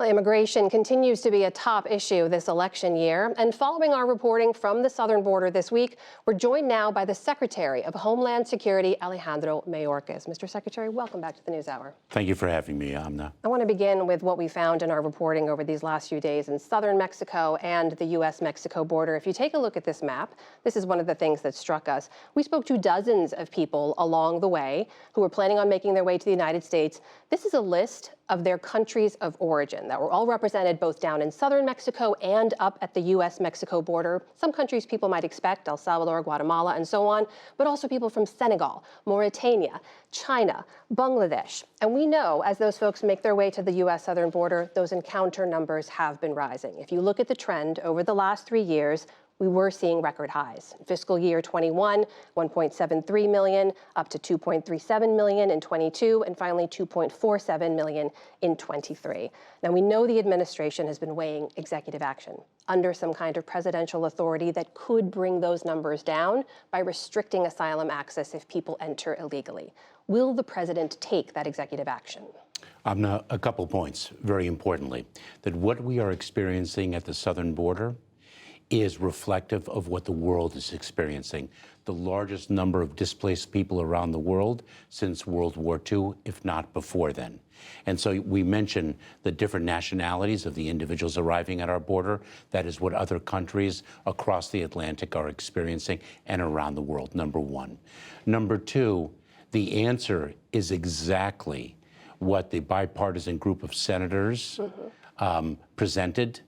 Well, immigration continues to be a top issue this election year. And following our reporting from the southern border this week, we're joined now by the Secretary of Homeland Security, Alejandro Mayorkas. Mr. Secretary, welcome back to the NewsHour. Thank you for having me, Amna. I want to begin with what we found in our reporting over these last few days in southern Mexico and the U.S.-Mexico border. If you take a look at this map, this is one of the things that struck us. We spoke to dozens of people along the way who were planning on making their way to the United States. This is a list of their countries of origin that were all represented both down in southern Mexico and up at the U.S.-Mexico border. Some countries people might expect, El Salvador, Guatemala, and so on, but also people from Senegal, Mauritania, China, Bangladesh. And we know as those folks make their way to the U.S. southern border, those encounter numbers have been rising. If you look at the trend over the last 3 years, we were seeing record highs. Fiscal year 21, 1.73 million, up to 2.37 million in 22, and finally 2.47 million in 23. Now, we know the administration has been weighing executive action under some kind of presidential authority that could bring those numbers down by restricting asylum access if people enter illegally. Will the president take that executive action? A couple points, very importantly, that what we are experiencing at the southern border is reflective of what the world is experiencing. The largest number of displaced people around the world since World War II, if not before then. And so we mentioned the different nationalities of the individuals arriving at our border. That is what other countries across the Atlantic are experiencing and around the world, number one. Number two, the answer is exactly what the bipartisan group of senators presented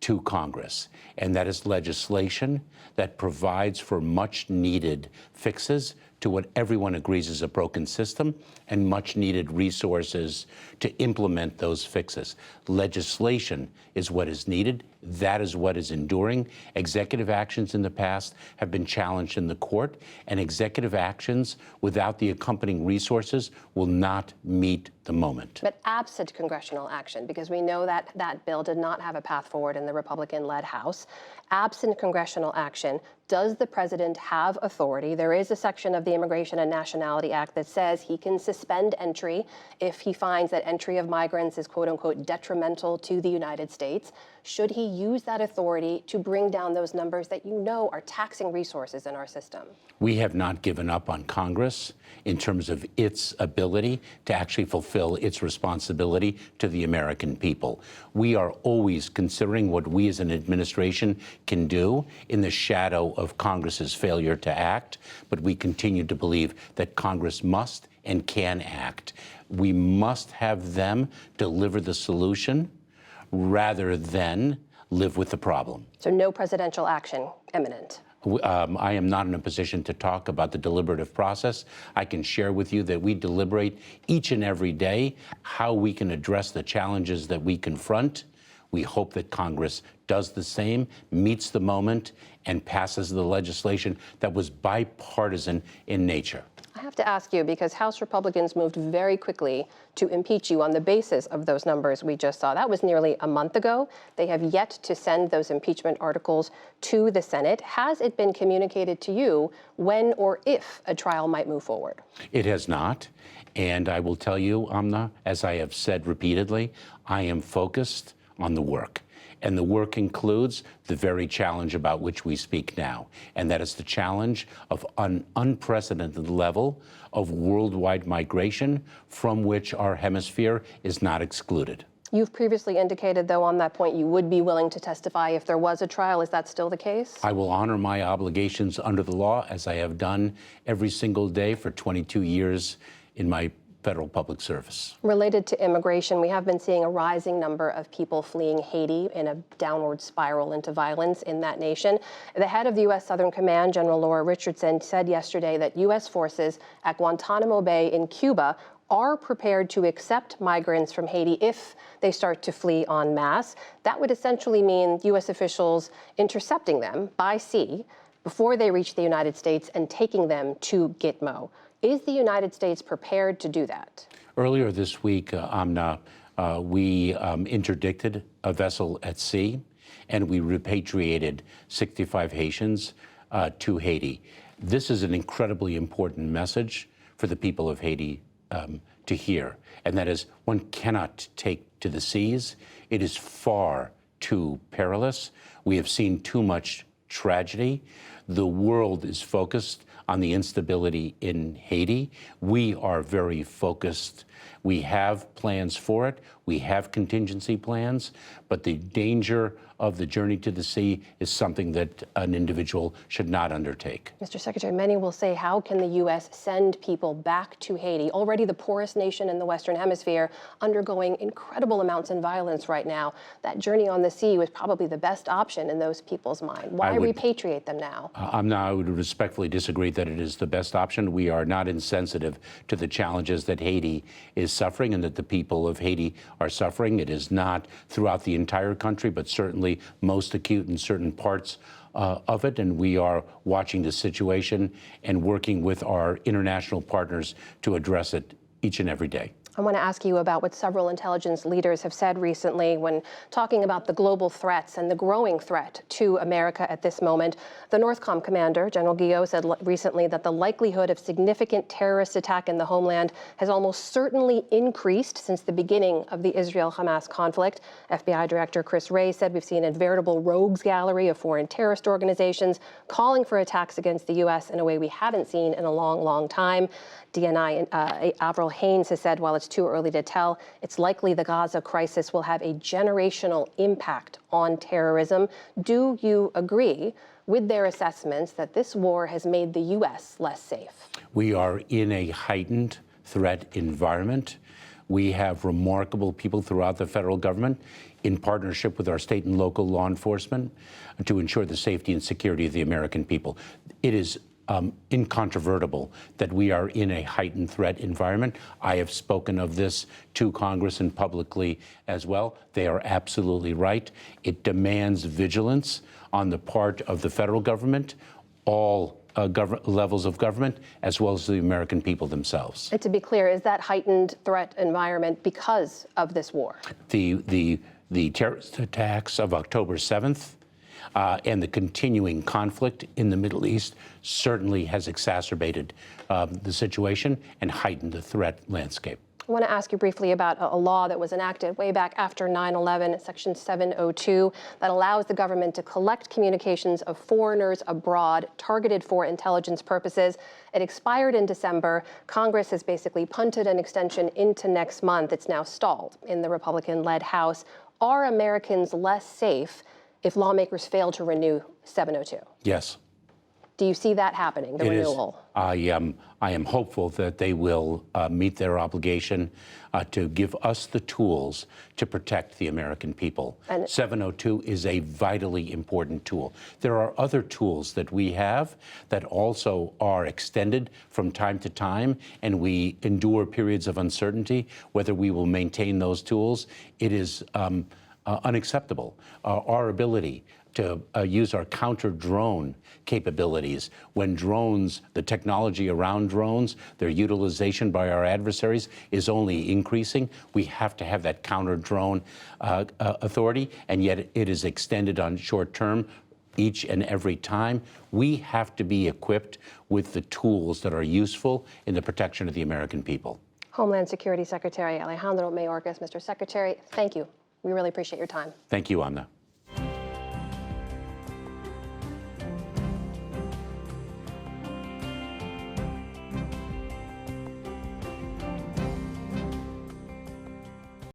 to Congress, and that is legislation that provides for much needed fixes to what everyone agrees is a broken system and much needed resources to implement those fixes. Legislation is what is needed. That is what is enduring. Executive actions in the past have been challenged in the court, and executive actions without the accompanying resources will not meet the moment. But absent congressional action, because we know that that bill did not have a path forward in the Republican-led House, absent congressional action, does the president have authority? There is a section of the Immigration and Nationality Act that says he can suspend entry if he finds that entry of migrants is, quote unquote, detrimental to the United States. Should he use that authority to bring down those numbers that you know are taxing resources in our system? We have not given up on Congress in terms of its ability to actually fulfill its responsibility to the American people. We are always considering what we as an administration can do in the shadow of Congress's failure to act, but we continue to believe that Congress must and can act. We must have them deliver the solution rather than live with the problem. So no presidential action imminent? I am not in a position to talk about the deliberative process. I can share with you that we deliberate each and every day how we can address the challenges that we confront. We hope that Congress does the same, meets the moment, and passes the legislation that was bipartisan in nature. I have to ask you, because House Republicans moved very quickly to impeach you on the basis of those numbers we just saw. That was nearly a month ago. They have yet to send those impeachment articles to the Senate. Has it been communicated to you when or if a trial might move forward? It has not. And I will tell you, Amna, as I have said repeatedly, I am focused on the work. And the work includes the very challenge about which we speak now, and that is the challenge of an unprecedented level of worldwide migration from which our hemisphere is not excluded. You've previously indicated, though, on that point, you would be willing to testify if there was a trial. Is that still the case? I will honor my obligations under the law, as I have done every single day for 22 years in my federal public service. Related to immigration, we have been seeing a rising number of people fleeing Haiti in a downward spiral into violence in that nation. The head of the U.S. Southern Command, General Laura Richardson, said yesterday that U.S. forces at Guantanamo Bay in Cuba are prepared to accept migrants from Haiti if they start to flee en masse. That would essentially mean U.S. officials intercepting them by sea before they reach the United States and taking them to Gitmo. Is the United States prepared to do that? Earlier this week, Amna, we interdicted a vessel at sea, and we repatriated 65 Haitians to Haiti. This is an incredibly important message for the people of Haiti to hear, and that is one cannot take to the seas It is far too perilous. We have seen too much tragedy. The world is focused on the instability in Haiti. We are very focused. We have plans for it. We have contingency plans, but the danger of the journey to the sea is something that an individual should not undertake. Mr. Secretary, many will say, how can the U.S. send people back to Haiti, already the poorest nation in the Western Hemisphere, undergoing incredible amounts of violence right now? That journey on the sea was probably the best option in those people's mind. Why repatriate them now? I would respectfully disagree that it is the best option. We are not insensitive to the challenges that Haiti is suffering and that the people of Haiti are suffering. It is not throughout the entire country, but certainly most acute in certain parts of it, and we are watching the situation and working with our international partners to address it each and every day. I want to ask you about what several intelligence leaders have said recently when talking about the global threats and the growing threat to America at this moment. The NORTHCOM commander, General Guillot, said recently that the likelihood of significant terrorist attack in the homeland has almost certainly increased since the beginning of the Israel-Hamas conflict. FBI Director Chris Wray said we've seen a veritable rogues gallery of foreign terrorist organizations calling for attacks against the U.S. in a way we haven't seen in a long, long time. DNI Avril Haines has said while it's too early to tell, it's likely the Gaza crisis will have a generational impact on terrorism. Do you agree with their assessments that this war has made the U.S. less safe? We are in a heightened threat environment. We have remarkable people throughout the federal government in partnership with our state and local law enforcement to ensure the safety and security of the American people. It is incontrovertible that we are in a heightened threat environment. I have spoken of this to Congress and publicly as well. They are absolutely right. It demands vigilance on the part of the federal government, all levels of government, as well as the American people themselves. And to be clear, is that heightened threat environment because of this war? The terrorist attacks of October 7th and the continuing conflict in the Middle East certainly has exacerbated the situation and heightened the threat landscape. I want to ask you briefly about a law that was enacted way back after 9/11, Section 702, that allows the government to collect communications of foreigners abroad targeted for intelligence purposes. It expired in December. Congress has basically punted an extension into next month. It's now stalled in the Republican-led House. Are Americans less safe if lawmakers fail to renew 702? Yes. Do you see that happening, the renewal? I am hopeful that they will meet their obligation to give us the tools to protect the American people. And 702 is a vitally important tool. There are other tools that we have that also are extended from time to time, and we endure periods of uncertainty whether we will maintain those tools. It is unacceptable. Our ability to use our counter-drone capabilities when drones, the technology around drones, their utilization by our adversaries is only increasing. We have to have that counter-drone authority, and yet it is extended on short term each and every time. We have to be equipped with the tools that are useful in the protection of the American people. Homeland Security Secretary Alejandro Mayorkas. Mr. Secretary, thank you. We really appreciate your time. Thank you, Amna.